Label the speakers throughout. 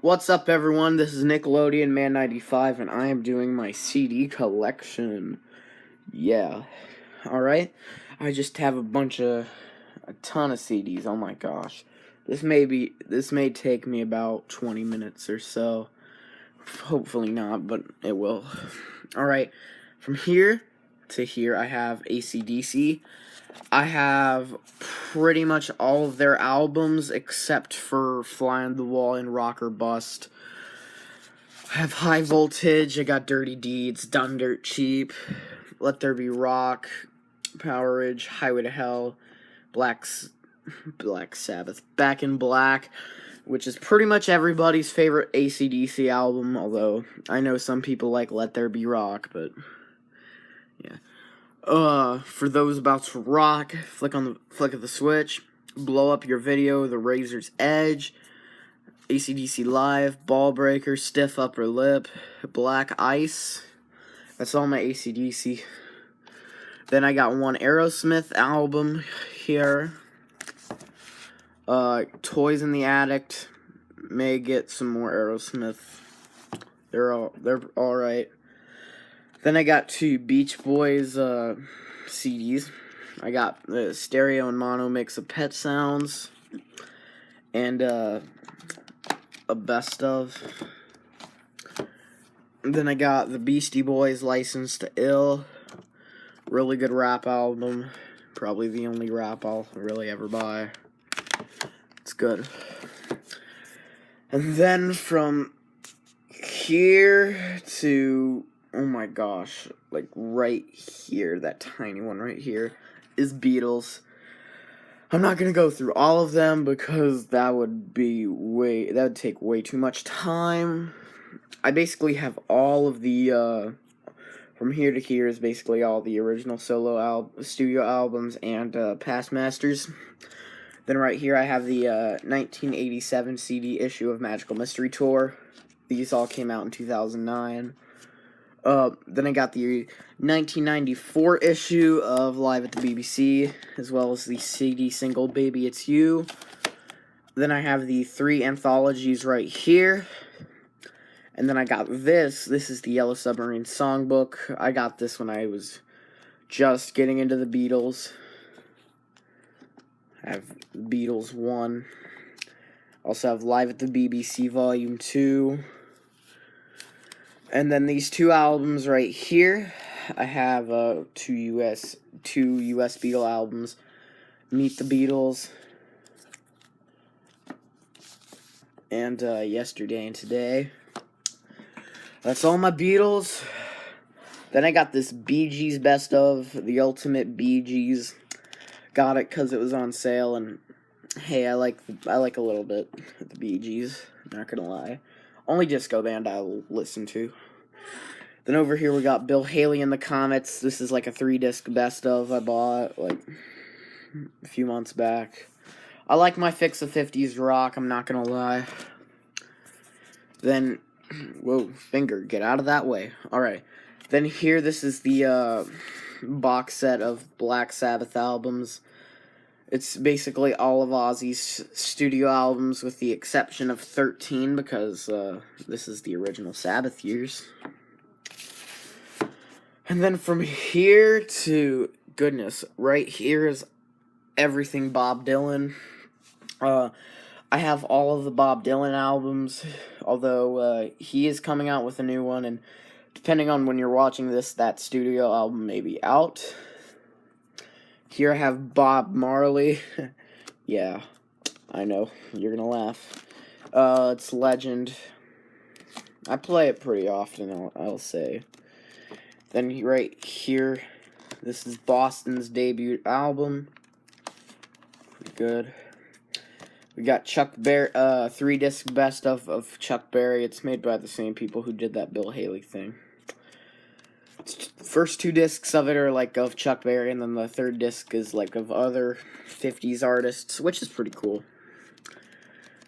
Speaker 1: What's up, everyone? This is Nickelodeon Man 95, and I am doing my CD collection. Yeah. Alright? I just have a ton of CDs. Oh my gosh. This may take me about 20 minutes or so. Hopefully not, but it will. Alright. From here to here, I have AC/DC. I have pretty much all of their albums except for Fly on the Wall and Rock or Bust. I have High Voltage, I got Dirty Deeds, Done Dirt Cheap, Let There Be Rock, Powerage, Highway to Hell, Black Sabbath, Back in Black, which is pretty much everybody's favorite AC/DC album, although I know some people like Let There Be Rock, but yeah. For those about to rock, flick of the switch, Blow Up Your Video, The Razor's Edge, AC/DC Live, Ball Breaker, Stiff Upper Lip, Black Ice. That's all my AC/DC. Then I got one Aerosmith album here. Toys in the Attic. May get some more Aerosmith. They're alright. Then I got two Beach Boys CDs. I got the stereo and mono mix of Pet Sounds. And a best of. Then I got the Beastie Boys License to Ill. Really good rap album. Probably the only rap I'll really ever buy. It's good. And then from here to, oh my gosh, like right here, that tiny one right here, is Beatles. I'm not gonna go through all of them because that would take way too much time. I basically have all of the, from here to here is basically all the original studio albums and past masters. Then right here I have the 1987 CD issue of Magical Mystery Tour. These all came out in 2009. Then I got the 1994 issue of Live at the BBC, as well as the CD single Baby It's You. Then I have the 3 anthologies right here. And then I got this. This is the Yellow Submarine Songbook. I got this when I was just getting into the Beatles. I have Beatles 1. Also have Live at the BBC Volume 2. And then these two albums right here. I have two US Beatle albums. Meet the Beatles. And Yesterday and Today. That's all my Beatles. Then I got this Bee Gees best of, the Ultimate Bee Gees. Got it because it was on sale, and hey, I like a little bit of the Bee Gees. Not gonna lie, only disco band I'll listen to. Then over here we got Bill Haley and the Comets. This is like a 3-disc best of I bought like a few months back. I like my fix of 50s rock. I'm not gonna lie. Then, whoa, finger, get out of that way. All right. Then here, this is the box set of Black Sabbath albums. It's basically all of Ozzy's studio albums with the exception of 13 because this is the original Sabbath years. And then from here to, goodness, right here is everything Bob Dylan. I have all of the Bob Dylan albums, although he is coming out with a new one, and depending on when you're watching this, that studio album may be out. Here I have Bob Marley. Yeah, I know, you're gonna laugh. It's Legend. I play it pretty often, I'll say. Then right here, this is Boston's debut album. Pretty good. We got Chuck Berry, 3-disc best of Chuck Berry. It's made by the same people who did that Bill Haley thing. First 2 discs of it are like of Chuck Berry, and then the 3rd disc is like of other 50s artists, which is pretty cool.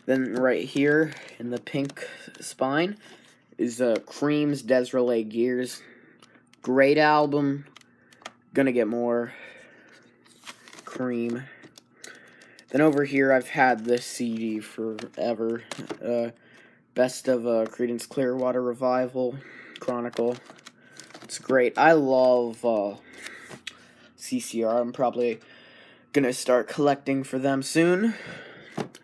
Speaker 1: Then right here in the pink spine is Cream's Des'relay Gears. Great album. Gonna get more. Cream. Then over here I've had this CD forever. Best of Creedence Clearwater Revival Chronicle. It's great. I love CCR. I'm probably gonna start collecting for them soon.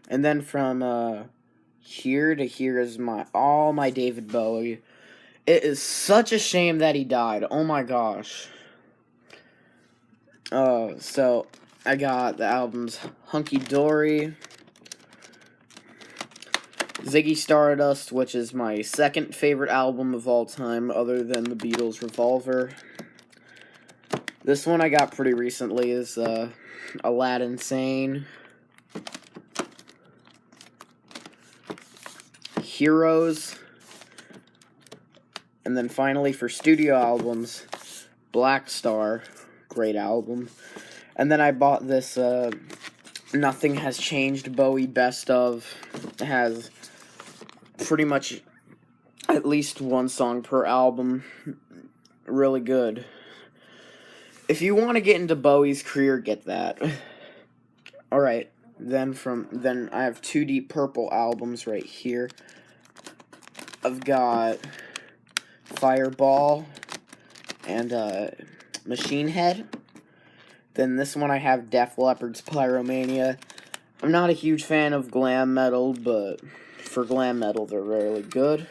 Speaker 1: And then from here to here is all my David Bowie. It is such a shame that he died. Oh my gosh. So I got the albums Hunky Dory, Ziggy Stardust, which is my second favorite album of all time other than the Beatles' Revolver. This one I got pretty recently is Aladdin Sane, Heroes, and then finally for studio albums, Black Star, great album. And then I bought this Nothing Has Changed Bowie Best Of. It has pretty much at least one song per album. Really good. If you want to get into Bowie's career, get that. Alright, then I have two Deep Purple albums right here. I've got Fireball and Machine Head. Then this one I have Def Leppard's Pyromania. I'm not a huge fan of glam metal, but for glam metal they're really good.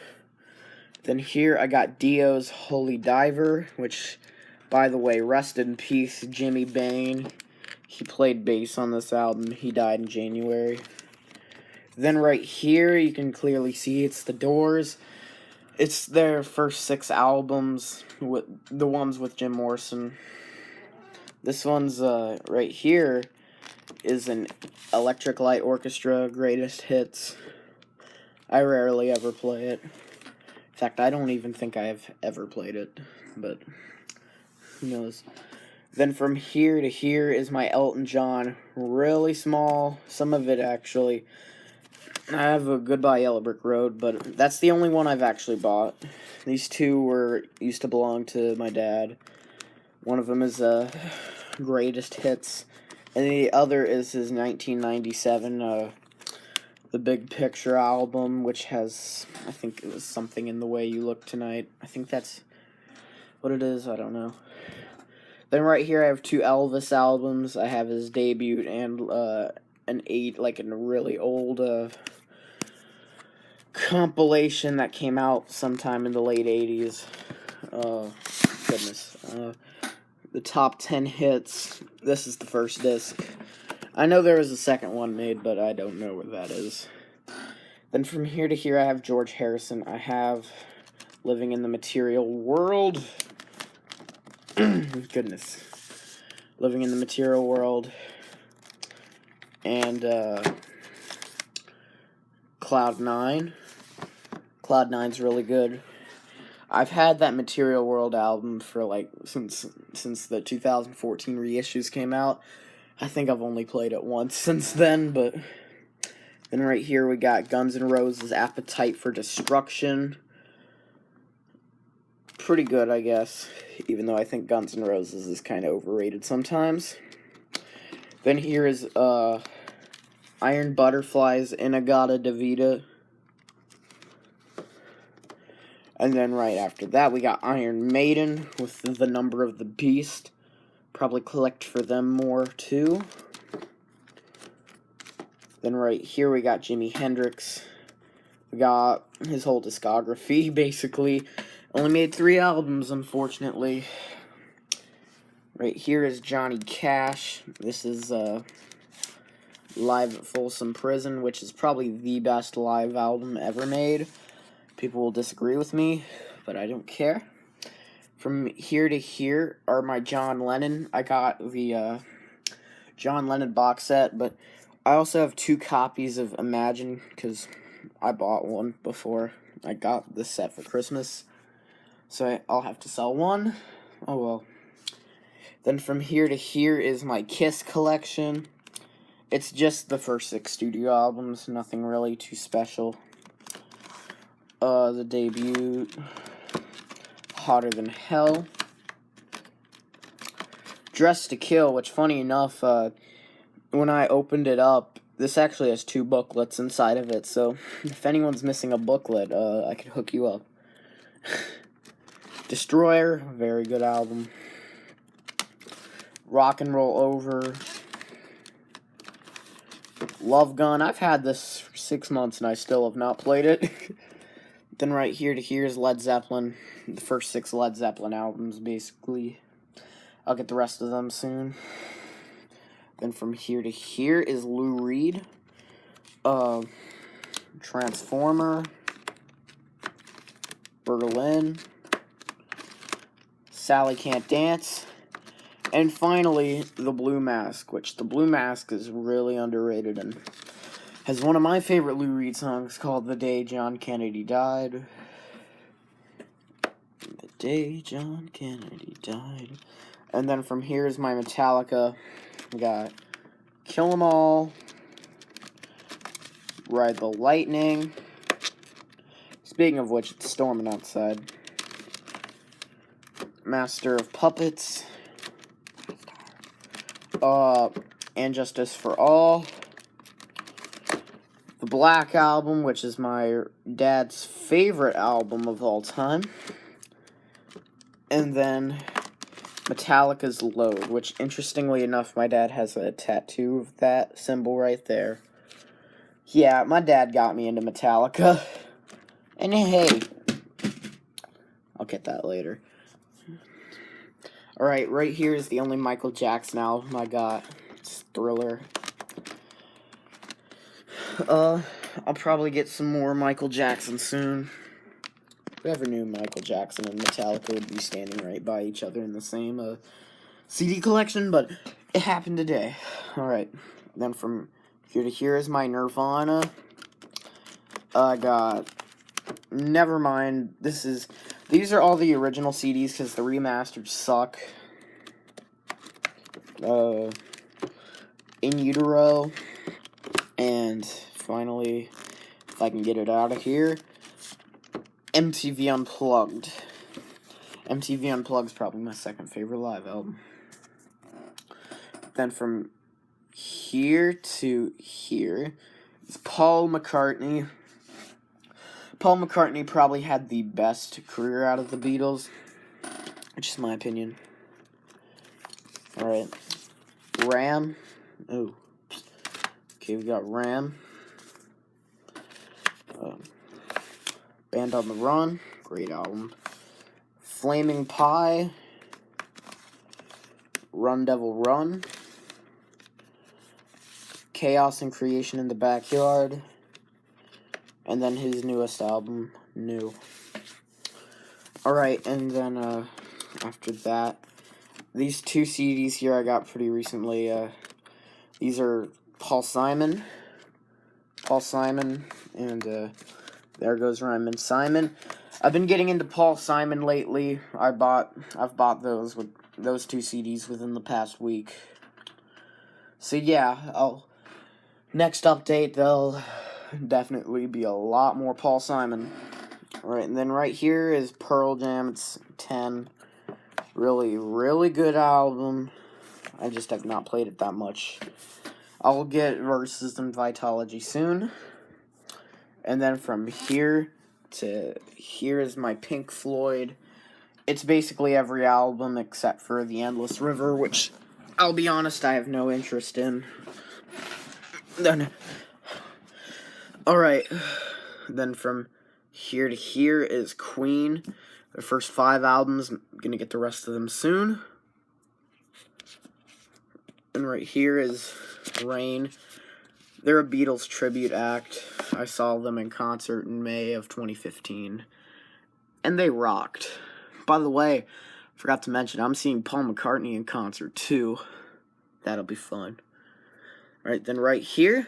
Speaker 1: Then here I got Dio's Holy Diver, which, by the way, rest in peace, Jimmy Bain. He played bass on this album. He died in January. Then right here you can clearly see it's The Doors. It's their first 6 albums, with the ones with Jim Morrison. This one's right here is an Electric Light Orchestra Greatest Hits. I rarely ever play it. In fact, I don't even think I have ever played it, but who knows. Then from here to here is my Elton John, really small, some of it actually. I have a Goodbye Yellow Brick Road, but that's the only one I've actually bought. These two used to belong to my dad. One of them is Greatest Hits, and the other is his 1997 The Big Picture album, which has, I think it was Something in the Way You Look Tonight. I think that's what it is, I don't know. Then right here I have 2 Elvis albums. I have his debut and a really old compilation that came out sometime in the late 80s. Goodness. The top 10 hits. This is the first disc. I know there was a second one made, but I don't know what that is. Then from here to here I have George Harrison. I have Living in the Material World. Goodness. Living in the Material World. And Cloud 9. Cloud 9's really good. I've had that Material World album for since the 2014 reissues came out. I think I've only played it once since then, but then right here we got Guns N' Roses' Appetite for Destruction. Pretty good, I guess, even though I think Guns N' Roses is kind of overrated sometimes. Then here is Iron Butterflies, In-A-Gadda-Da-Vida. And then right after that, we got Iron Maiden with The Number of the Beast. Probably collect for them more, too. Then right here, we got Jimi Hendrix. We got his whole discography, basically. Only made 3 albums, unfortunately. Right here is Johnny Cash. This is Live at Folsom Prison, which is probably the best live album ever made. People will disagree with me, but I don't care. From here to here are my John Lennon. I got the John Lennon box set, but I also have 2 copies of Imagine, because I bought one before I got this set for Christmas. So I'll have to sell one. Oh well. Then from here to here is my Kiss collection. It's just the first 6 studio albums, nothing really too special. The debut, Hotter Than Hell. Dressed to Kill, which funny enough, when I opened it up, This actually has 2 booklets inside of it, so if anyone's missing a booklet, I could hook you up. Destroyer, very good album. Rock and Roll Over. Love Gun, I've had this for 6 months and I still have not played it. Then right here to here is Led Zeppelin. The first 6 Led Zeppelin albums, basically. I'll get the rest of them soon. Then from here to here is Lou Reed. Transformer. Berlin. Sally Can't Dance. And finally, The Blue Mask, which the Blue Mask is really underrated and has one of my favorite Lou Reed songs called The Day John Kennedy Died. The Day John Kennedy Died. And then from here is my Metallica. We got Kill 'Em All, Ride the Lightning. Speaking of which, it's storming outside. Master of Puppets. And Justice for All. The Black Album, which is my dad's favorite album of all time. And then Metallica's Load, which, interestingly enough, my dad has a tattoo of that symbol right there. Yeah, my dad got me into Metallica. And hey, I'll get that later. Alright, right here is the only Michael Jackson album I got. It's Thriller. I'll probably get some more Michael Jackson soon. Whoever knew Michael Jackson and Metallica would be standing right by each other in the same CD collection, but it happened today. Alright, then from here to here is my Nirvana. I got Nevermind. These are all the original CDs because the remastered suck. In Utero. And finally, if I can get it out of here, MTV Unplugged. MTV Unplugged is probably my second favorite live album. Then from here to here is Paul McCartney. Paul McCartney probably had the best career out of the Beatles, which is my opinion. Alright. Ram. Oh. Okay, we got Ram. Band on the Run. Great album. Flaming Pie. Run Devil Run. Chaos and Creation in the Backyard. And then his newest album, New. Alright, and then after that, these 2 CDs here I got pretty recently. These are Paul Simon, and There Goes Rhymin' Simon. I've been getting into Paul Simon lately. I've bought those 2 CDs within the past week. So yeah, next update there'll definitely be a lot more Paul Simon. Alright, and then right here is Pearl Jam. It's 10. Really, really good album. I just have not played it that much. I'll get Versus and Vitology soon. And then from here to here is my Pink Floyd. It's basically every album except for The Endless River, which, I'll be honest, I have no interest in. Then, alright, then from here to here is Queen. The first 5 albums, I'm gonna get the rest of them soon. And right here is Rain. They're a Beatles tribute act. I saw them in concert in May of 2015. And they rocked. By the way, forgot to mention, I'm seeing Paul McCartney in concert too. That'll be fun. Alright, then right here,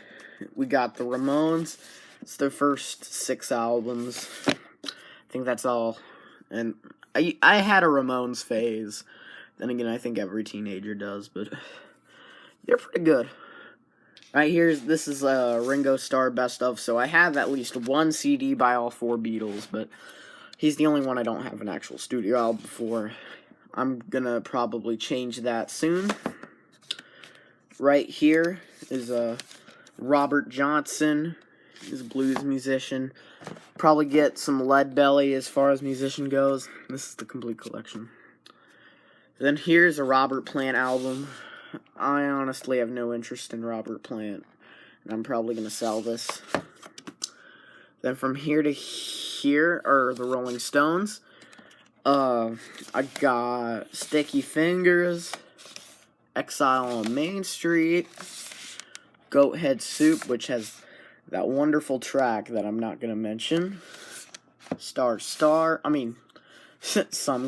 Speaker 1: we got the Ramones. It's their first 6 albums. I think that's all. And I had a Ramones phase. Then again, I think every teenager does, but they're pretty good. Right here, this is a Ringo Starr best of, so I have at least 1 CD by all 4 Beatles, but he's the only one I don't have an actual studio album for. I'm gonna probably change that soon. Right here is Robert Johnson. He's a blues musician. Probably get some Leadbelly as far as musician goes. This is the complete collection. Then here's a Robert Plant album. I honestly have no interest in Robert Plant, and I'm probably going to sell this. Then from here to here are the Rolling Stones. I got Sticky Fingers, Exile on Main Street, Goat Head Soup, which has that wonderful track that I'm not going to mention, Some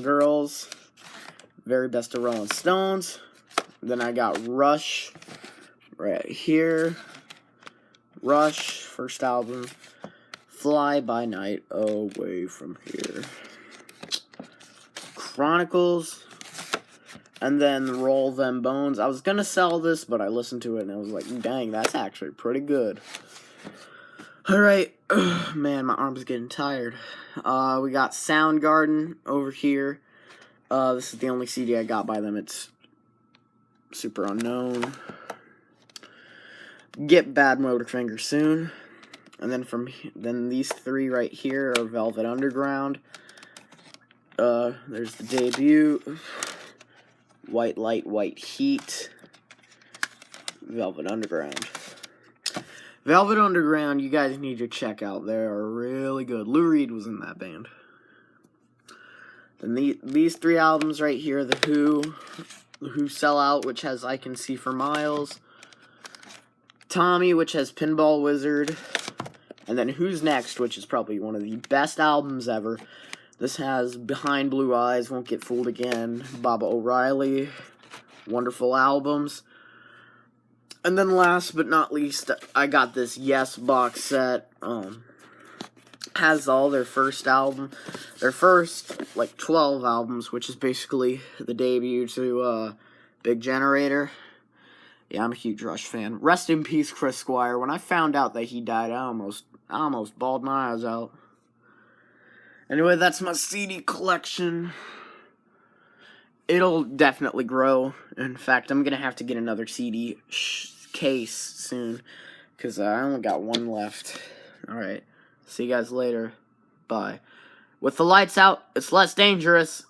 Speaker 1: Girls, Very Best of Rolling Stones. Then I got Rush right here, Rush, first album, Fly By Night, Away From Here, Chronicles, and then Roll Them Bones. I was going to sell this, but I listened to it and I was like, dang, that's actually pretty good. Alright, man, my arm's getting tired. We got Soundgarden over here. This is the only CD I got by them. It's super unknown. Get Badmotorfinger Soon. And then these three right here are Velvet Underground. There's the debut, White Light, White Heat, Velvet Underground. Velvet Underground, you guys need to check out. They are really good. Lou Reed was in that band. Then these three albums right here, The Who Sell Out, which has I Can See for Miles, Tommy, which has Pinball Wizard, and then Who's Next, which is probably one of the best albums ever. This has Behind Blue Eyes, Won't Get Fooled Again, Baba O'Reilly, wonderful albums. And then last but not least, I got this Yes box set. Has all their first 12 albums, which is basically the debut to Big Generator. Yeah, I'm a huge Rush fan. Rest in peace, Chris Squire. When I found out that he died, I almost bawled my eyes out. Anyway, that's my CD collection. It'll definitely grow. In fact, I'm going to have to get another CD case soon, because I only got one left. Alright, see you guys later. Bye. With the lights out, it's less dangerous.